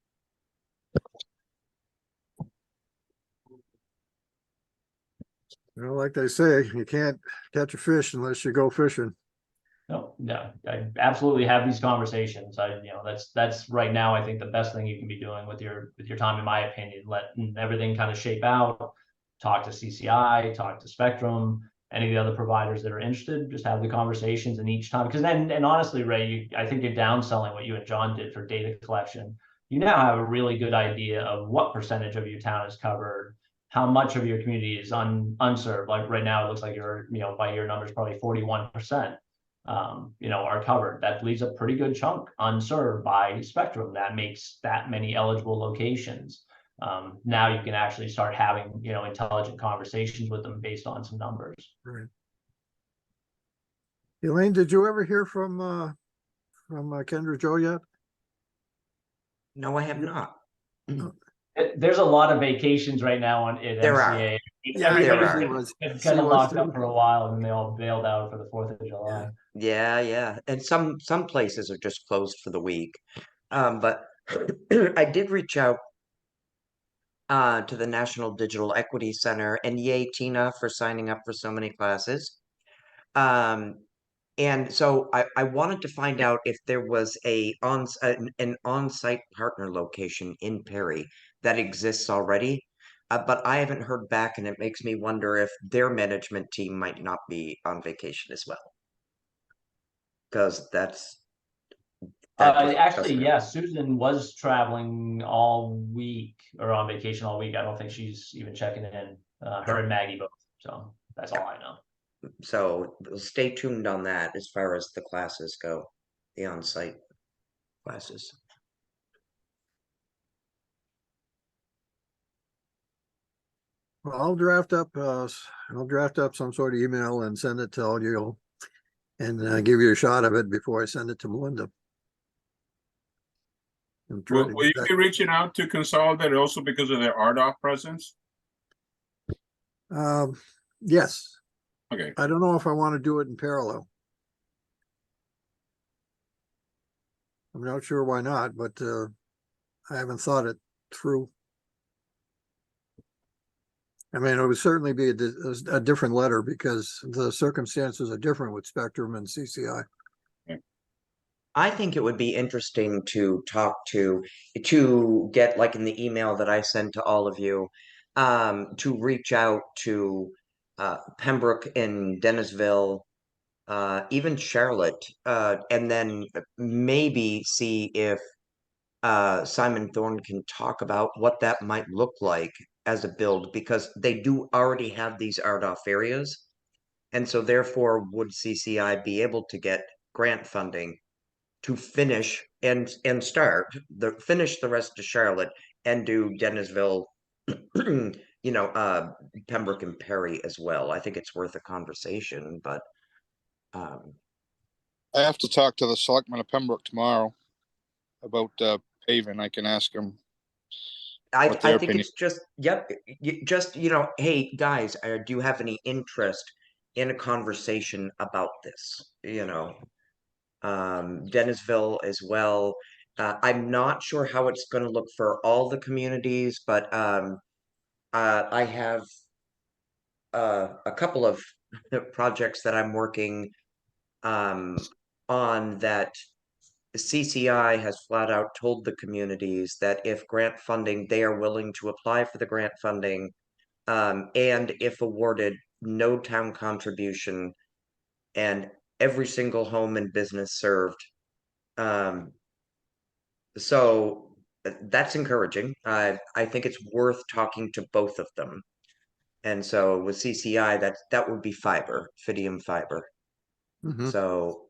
Like they say, you can't catch a fish unless you go fishing. No, I absolutely have these conversations. That's right now, I think the best thing you can be doing with your time, in my opinion, letting everything kind of shape out. Talk to CCI, talk to Spectrum, any of the other providers that are interested, just have the conversations, and each time, because then, and honestly, Ray, I think you're downselling what you and John did for data collection. You now have a really good idea of what percentage of your town is covered, how much of your community is unserved. Like right now, it looks like you're, by your numbers, probably 41%. Are covered. That leaves a pretty good chunk unserved by Spectrum. That makes that many eligible locations. Now you can actually start having, intelligent conversations with them based on some numbers. Right. Elaine, did you ever hear from Kendra Joe yet? No, I have not. There's a lot of vacations right now at There are. MCA. Yeah, there Everybody's are. been She kind of was locked too. up for a while, and then they all bailed out for the 4th of July. Yeah. And some places are just closed for the week. But I did reach out to the National Digital Equity Center, and yay, Tina, for signing up for so many classes. And so I wanted to find out if there was an on-site partner location in Perry that exists already. But I haven't heard back, and it makes me wonder if their management team might not be on vacation as well. Because that Actually, doesn't- yeah, Susan was traveling all week, or on vacation all week. I don't think she's even checking in. Her and Maggie both. So that's all I know. So stay tuned on that as far as the classes go, the on-site classes. Well, I'll draft up some sort of email and send it to all you, and give you a shot of it before I send it to Melinda. And try to Will you get be reaching out to Consolidate also because of their RDOF presence? that. Yes, Okay, I don't know if I want to do it in parallel. I'm not sure why not, but I haven't thought it through. I mean, it would certainly be a different letter because the circumstances are different with Spectrum and CCI. I think it would be interesting to talk to get, like, in the email that I sent to all of you, to reach out to Pembroke and Dennisville, even Charlotte, and then maybe see if Simon Thorne can talk about what that might look like as a build, because they do already have these RDOF areas. And so therefore, would CCI be able to get grant funding to finish and finish the rest of Charlotte and do Dennisville, Pembroke and Perry as well? I think it's worth a conversation, but I have to talk to the selectman of Pembroke tomorrow about paving. I can ask him. I What their think opinion- it's just, yep, hey guys, do you have any interest in a conversation about this? Dennisville as well. I'm not sure how it's going to look for all the communities, but I have a couple of projects that I'm working on that CCI has flat out told the communities that if grant funding, they are willing to apply for the grant funding, and if awarded, no town contribution, and every single home and business served. So that's encouraging. I think it's worth talking to both of them. And so with CCI, that would be fiber, Fidium fiber. Mhm. So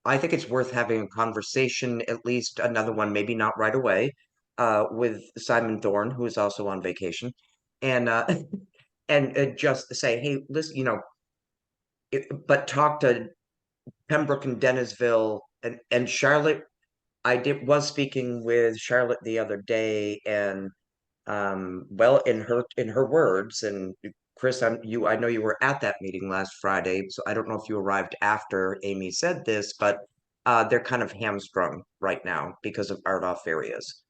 I think it's worth having a conversation, at least another one, maybe not right away, with Simon Thorne, who is also on vacation, and and just say, hey, listen, but talk to Pembroke and Dennisville and Charlotte. Was speaking with Charlotte the other day, and well, in her words, and Chris, I know you were at that meeting last Friday, so I don't know if you arrived after Amy said this, but they're kind of hamstrung right now because of RDOF areas.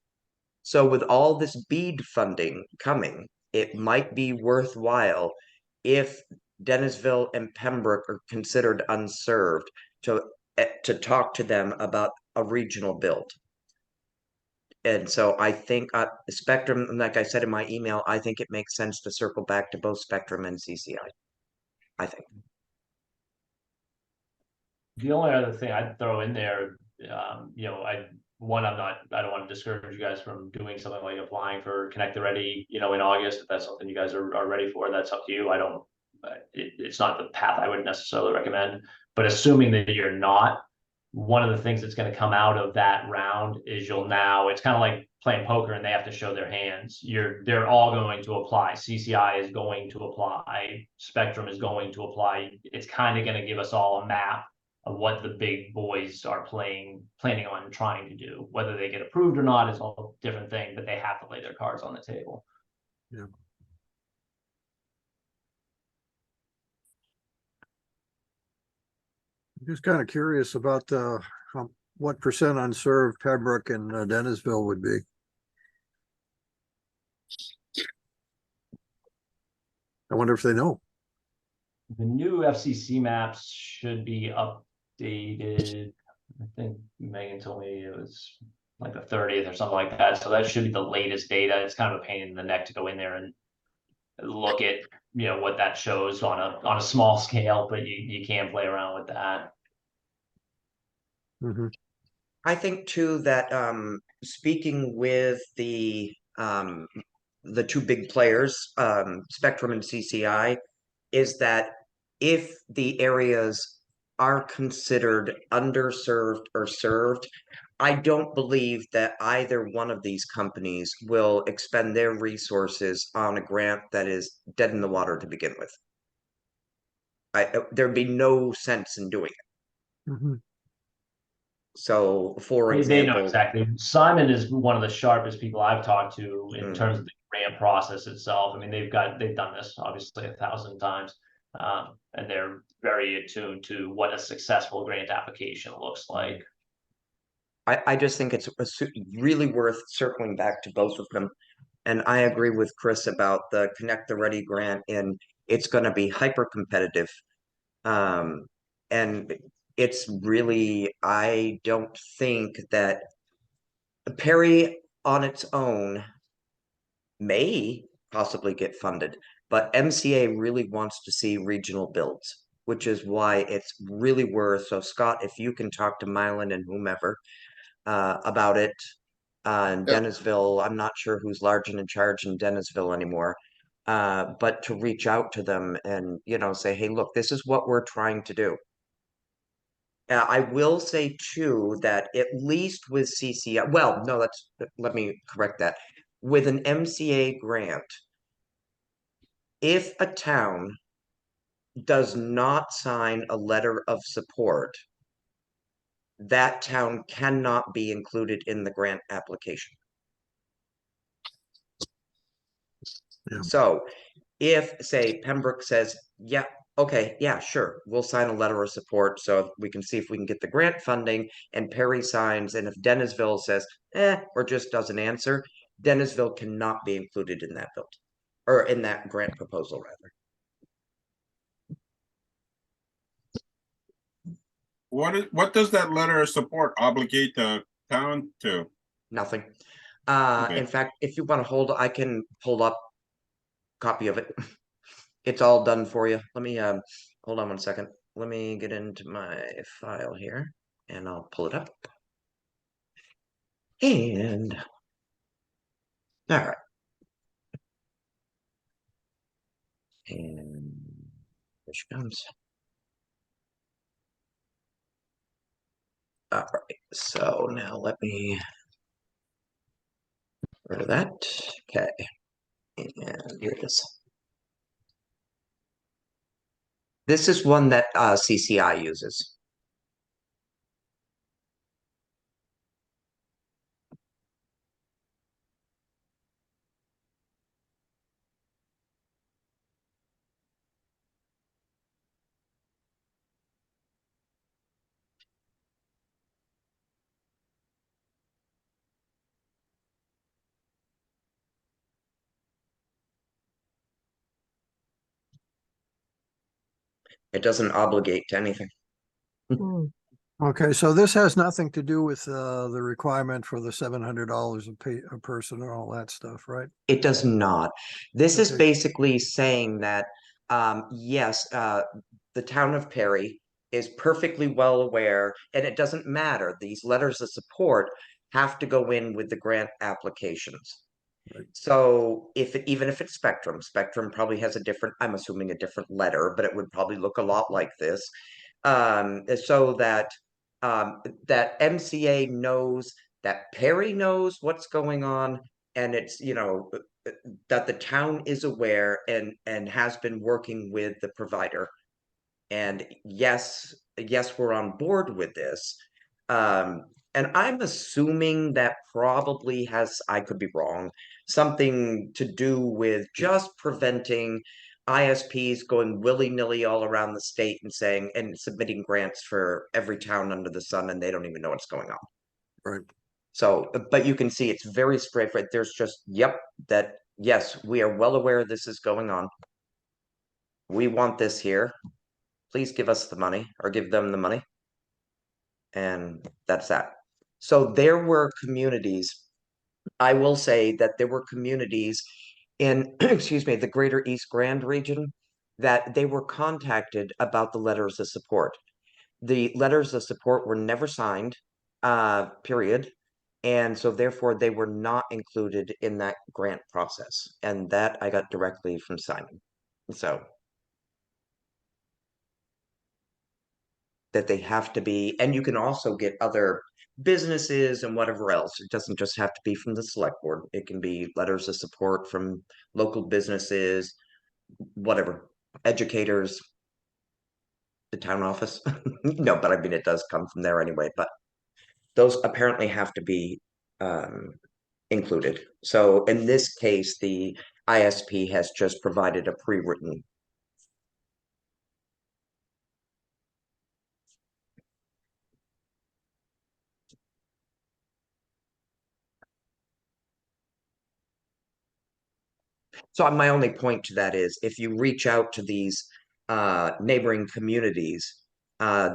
So with all this BEAD funding coming, it might be worthwhile if Dennisville and Pembroke are considered unserved to talk to them about a regional build. And so I think Spectrum, like I said in my email, I think it makes sense to circle back to both Spectrum and CCI. I think. The only other thing I'd throw in there, you know, I don't want to discourage you guys from doing something like applying for Connect the Ready, you know, in August. If that's something you guys are ready for, that's up to you. I don't, it's not the path I would necessarily recommend. But assuming that you're not, one of the things that's going to come out of that round is it's kind of like playing poker and they have to show their hands. They're all going to apply. CCI is going to apply. Spectrum is going to apply. It's kind of going to give us all a map of what the big boys are planning on trying to do. Whether they get approved or not is a whole different thing, but they have to lay their cards on the table. Yeah. I'm just kind of curious about what percent unserved Pembroke and Dennisville would be. I wonder if they know. The new FCC maps should be updated. I think Megan told me it was like the 30th or something like that. So that should be the latest data. It's kind of a pain in the neck to go in there and look at, you know, what that shows on a small scale, but you can play around with that. Mhm. I think too that speaking with the two big players, Spectrum and CCI, is that if the areas are considered underserved or served, I don't believe that either one of these companies will expend their resources on a grant that is dead in the water to begin with. There'd be no sense in doing it. Mhm. So, for They know example, exactly. Simon is one of the sharpest people I've talked to in Mm. terms of the grant process itself. I mean, they've done this obviously 1,000 times, and they're very attuned to what a successful grant application looks like. I just think it's really worth circling back to both of them. And I agree with Chris about the Connect the Ready grant, and it's going to be hyper competitive. And it's really, I don't think that Perry on its own may possibly get funded, but MCA really wants to see regional builds, which is why it's really worth. So, Scott, if you can talk to Mylan and whomever about it. In Yep. Dennisville, I'm not sure who's large and in charge in Dennisville anymore. But to reach out to them and, you know, say, hey, look, this is what we're trying to do. I will say too that at least with CCI, well, no, let me correct that. With an MCA grant, if a town does not sign a letter of support, that town cannot be included in the grant application. Yeah. So if, say, Pembroke says, yeah, okay, yeah, sure, we'll sign a letter of support so we can see if we can get the grant funding, and Perry signs, and if Dennisville says, or just doesn't answer, Dennisville cannot be included in that build, or in that grant proposal, rather. What does that letter of support obligate the town to? Nothing. Okay. In fact, if you want to hold, I can pull up a copy of it. It's all done for you. Let me hold on one second. Let me get into my file here and I'll pull it up. And all right. And here she comes. All right. So now let me rid of that. Okay. And here it is. This is one that CCI uses. It doesn't obligate to anything. Hmm. Okay, so this has nothing to do with the requirement for the $700 a person and all that stuff, right? It does not. This is Okay. basically saying that, yes, the town of Perry is perfectly well aware, and it doesn't matter. These letters of support have to go in with the grant applications. Right. So even if it's Spectrum, Spectrum probably has a different, I'm assuming a different letter, but it would probably look a lot like this. So that MCA knows, that Perry knows what's going on, and it's, that the town is aware and has been working with the provider. And yes, we're on board with this. And I'm assuming that probably has, I could be wrong, something to do with just preventing ISPs going willy-nilly all around the state and saying and submitting grants for every town under the sun, and they don't even know what's going on. Right. So, but you can see it's very straightforward. There's just, yep, that yes, we are well aware this is going on. We want this here. Please give us the money, or give them the money. And that's that. So there were communities, I will say that there were communities in, excuse me, the greater East Grand region, that they were contacted about the letters of support. The letters of support were never signed, period. And so therefore they were not included in that grant process. And that I got directly from Simon. So that they have to be, and you can also get other businesses and whatever else. It doesn't just have to be from the select board. It can be letters of support from local businesses, whatever, educators, the town office. No, but I mean, it does come from there anyway, but those apparently have to be included. So in this case, the ISP has just provided a pre-written. So my only point to that is if you reach out to these neighboring communities,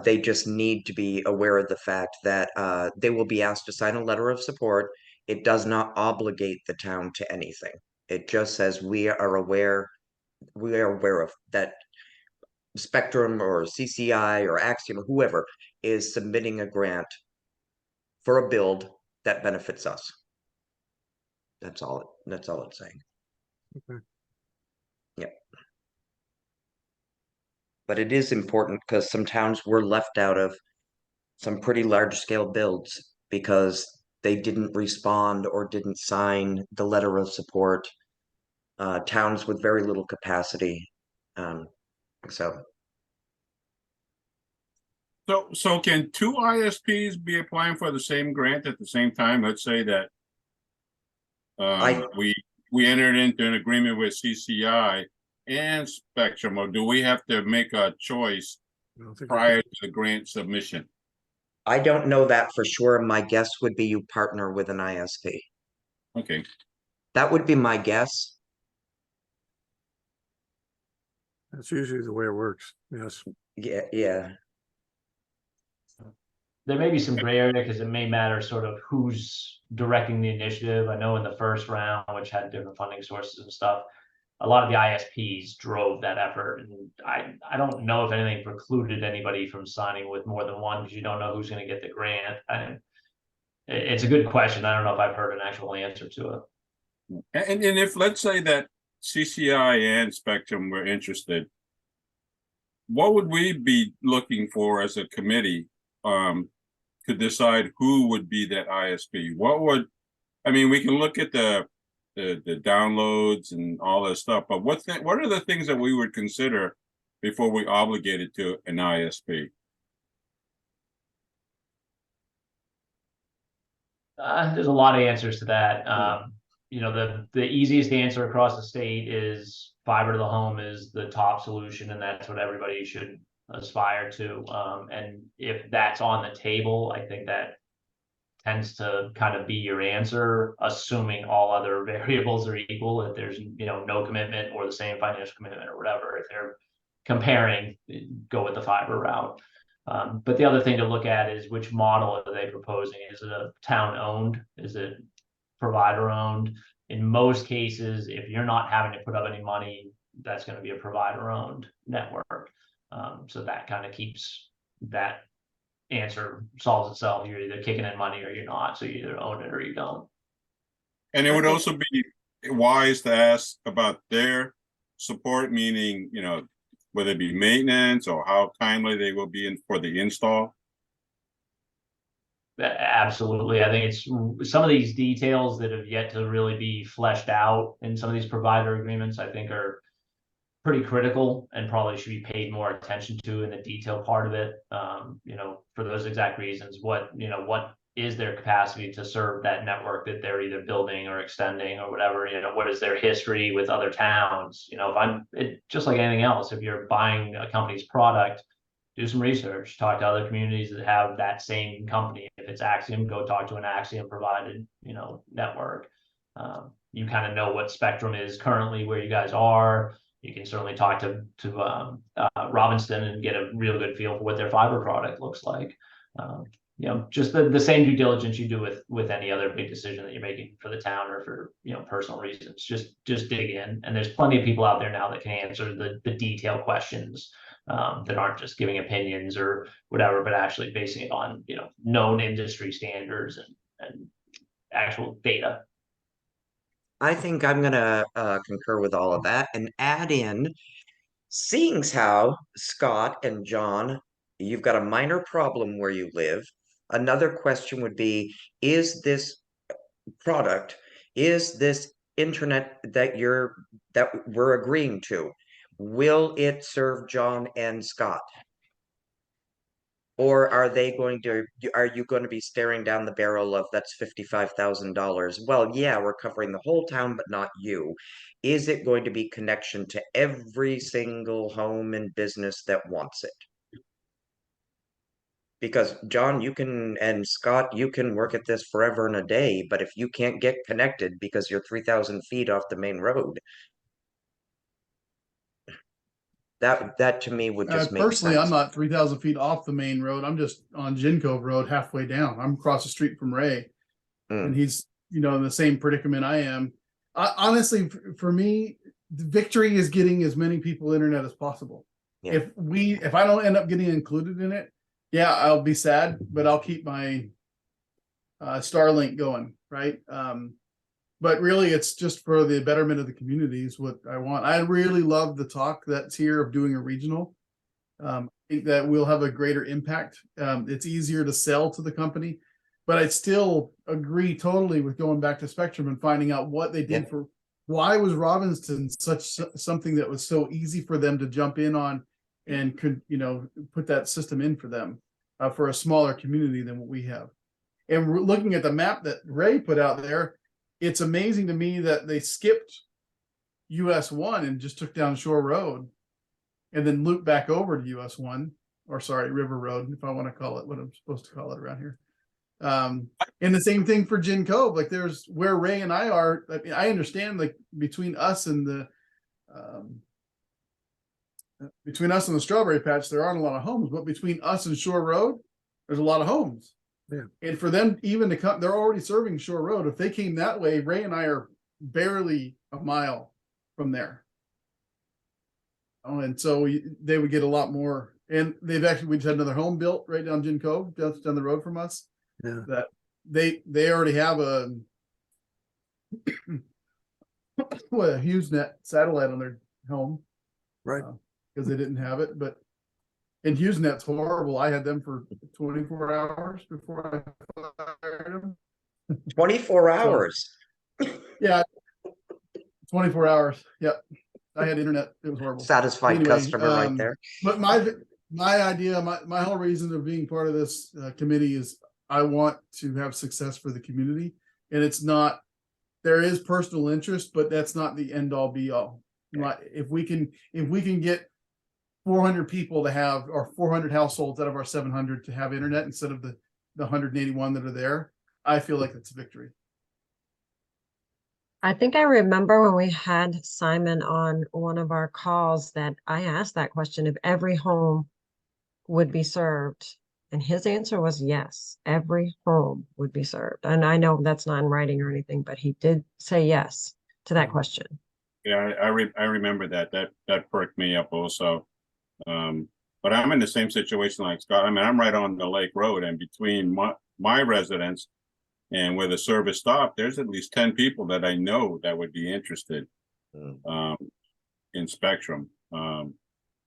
they just need to be aware of the fact that they will be asked to sign a letter of support. It does not obligate the town to anything. It just says we are aware of that Spectrum or CCI or Axiom or whoever is submitting a grant for a build that benefits us. That's all it's saying. Okay. Yep. But it is important because some towns were left out of some pretty large scale builds because they didn't respond or didn't sign the letter of support. Towns with very little capacity. So So can two ISPs be applying for the same grant at the same time? Let's say that we entered into an agreement with CCI and Spectrum, or do we have to make a choice I don't think prior to the grant submission? I don't know that for sure. My guess would be you partner with an ISP. Okay, That would be my guess. that's usually the way it works. Yes. Yeah. There may be some gray area because it may matter sort of who's directing the initiative. I know in the first round, which had different funding sources and stuff, a lot of the ISPs drove that effort. And I don't know if anything precluded anybody from signing with more than one because you don't know who's going to get the grant. It's a good question. I don't know if I've heard an actual answer to it. and if, let's say that CCI and Spectrum were interested, what would we be looking for as a committee to decide who would be that ISP? I mean, we can look at the downloads and all that stuff, but what are the things that we would consider before we obligated to an ISP? There's a lot of answers to that. The easiest answer across the state is fiber to the home is the top solution, and that's what everybody should aspire to. And if that's on the table, I think that tends to kind of be your answer, assuming all other variables are equal. If there's no commitment or the same financial commitment or whatever, if they're comparing, go with the fiber route. But the other thing to look at is which model are they proposing? Is it a town owned? Is it provider owned? In most cases, if you're not having to put up any money, that's going to be a provider owned network. So that kind of keeps that answer solves itself. You're either kicking in money or you're not. So you either own it or you don't. And it would also be wise to ask about their support, meaning, you know, whether it be maintenance or how timely they will be in for the install. Absolutely. I think it's some of these details that have yet to really be fleshed out in some of these provider agreements, I think are pretty critical and probably should be paid more attention to in the detail part of it. You know, for those exact reasons, what is their capacity to serve that network that they're either building or extending or whatever, you know, what is their history with other towns? You know, just like anything else, if you're buying a company's product, do some research, talk to other communities that have that same company. If it's Axiom, go talk to an Axiom provided, you know, network. You kind of know what Spectrum is currently where you guys are. You can certainly talk to Robinson and get a real good feel for what their fiber product looks like. You know, just the same due diligence you do with any other big decision that you're making for the town or for, you know, personal reasons. Just dig in, and there's plenty of people out there now that can answer the detailed questions that aren't just giving opinions or whatever, but actually basing it on, you know, known industry standards and actual data. I think I'm gonna concur with all of that and add in, seeing how Scott and John, you've got a minor problem where you live. Another question would be, is this product, is this internet that we're agreeing to, will it serve John and Scott? Or are you going to be staring down the barrel of that's $55,000? Well, yeah, we're covering the whole town, but not you. Is it going to be connection to every single home and business that wants it? Because John, and Scott, you can work at this forever and a day, but if you can't get connected because you're 3,000 feet off the main road, that to me would just make Personally, sense. I'm not 3,000 feet off the main road. I'm just on Gin Cove Road, halfway down. I'm across the street from Ray, and he's, you know, in the same predicament I am. Honestly, for me, the victory is getting as many people internet as possible. Yeah. If I don't end up getting included in it, yeah, I'll be sad, but I'll keep my Starlink going, right? But really, it's just for the betterment of the community is what I want. I really love the talk that's here of doing a regional. I think that we'll have a greater impact. It's easier to sell to the company, but I still agree totally with going back to Spectrum and finding out what they did for. Why was Robinson something that was so easy for them to jump in on and could, you know, put that system in for them for a smaller community than what we have. And we're looking at the map that Ray put out there. It's amazing to me that they skipped US 1 and just took down Shore Road and then looped back over to US 1, or sorry, River Road, if I want to call it what I'm supposed to call it around here. And the same thing for Gin Cove. Like there's where Ray and I are. I mean, I understand like between us and the Strawberry Patch, there aren't a lot of homes, but between us and Shore Road, there's a lot of homes. Yeah. And for them even to come, they're already serving Shore Road. If they came that way, Ray and I are barely a mile from there. Oh, and so they would get a lot more. And we just had another home built right down Gin Cove, just down the road from us. Yeah. That they already have a HughesNet satellite on their home, Right. Because they didn't have it. But and HughesNet's horrible. I had them for 24 hours before I fired them. 24 hours. Yeah, 24 hours. Yep, I had internet. It was horrible. Satisfied Anyway, customer right there. But my idea, my whole reason of being part of this committee is I want to have success for the community, and it's not. There is personal interest, but that's not the end all be all. If we can get 400 people to have, or 400 households out of our 700 to have internet instead of the 181 that are there, I feel like it's a victory. I think I remember when we had Simon on one of our calls that I asked that question if every home would be served. And his answer was yes, every home would be served. And I know that's not in writing or anything, but he did say yes to that question. Yeah, I remember that perked me up also. But I'm in the same situation like Scott. I mean, I'm right on the Lake Road, and between my residence and where the service stopped, there's at least 10 people that I know that would be interested in Spectrum.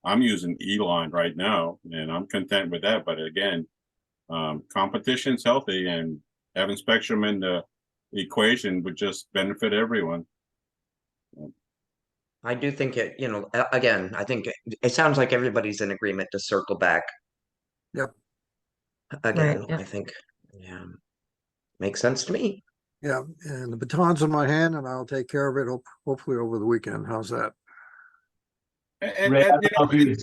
I'm using Elon right now, and I'm content with that. But again, competition's healthy, and having Spectrum in the equation would just benefit everyone. I do think it, again, I think it sounds like everybody's in agreement to circle back. Yep. Again, yeah. I think, yeah, makes sense to me. Yeah, and the baton's in my hand and I'll take care of it hopefully over the weekend. How's that? And, Ray, I and, don't know if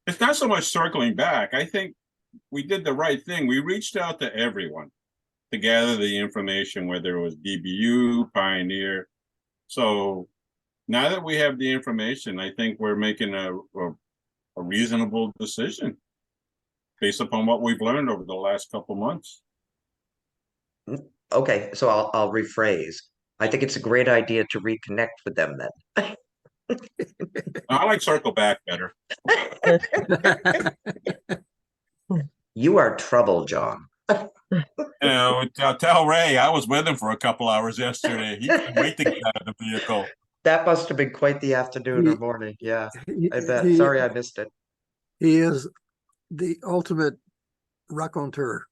it's not so much circling back. I think we did the right thing. We reached out to everyone to gather the information, whether it was DBU, Pioneer. So now that we have the information, I think we're making a reasonable decision based upon what we've learned over the last couple months. Okay, so I'll rephrase. I think it's a great idea to reconnect with them then. I like circle back better. You are trouble, John. I'll tell Ray I was with him for a couple hours yesterday. He couldn't wait to get out of the vehicle. That must have been quite the afternoon or He- morning. Yeah, He, I bet. he- Sorry I missed it. he is the ultimate raconteur.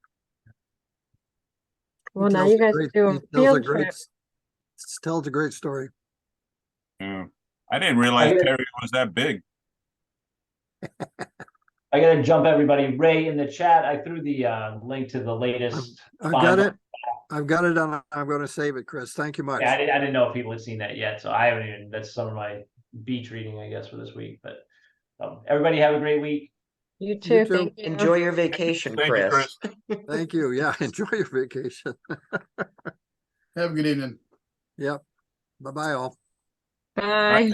Well, now you guys do a He tells field trip. tells a great story. Yeah. I didn't realize Perry was that big. I gotta jump everybody. Ray, in the chat, I threw the link to the latest. I've got it. I've got it on. I'm going to save it, Chris. Thank you much. Yeah, I didn't know if people had seen that yet, so I haven't even, that's some of my beach reading, I guess, for this week, but everybody have a great week. You too. too. Thank you. Enjoy your vacation, Thank you, Chris. Thank you. Yeah. Enjoy your vacation. Have a good evening. Yep. Bye-bye all. Bye.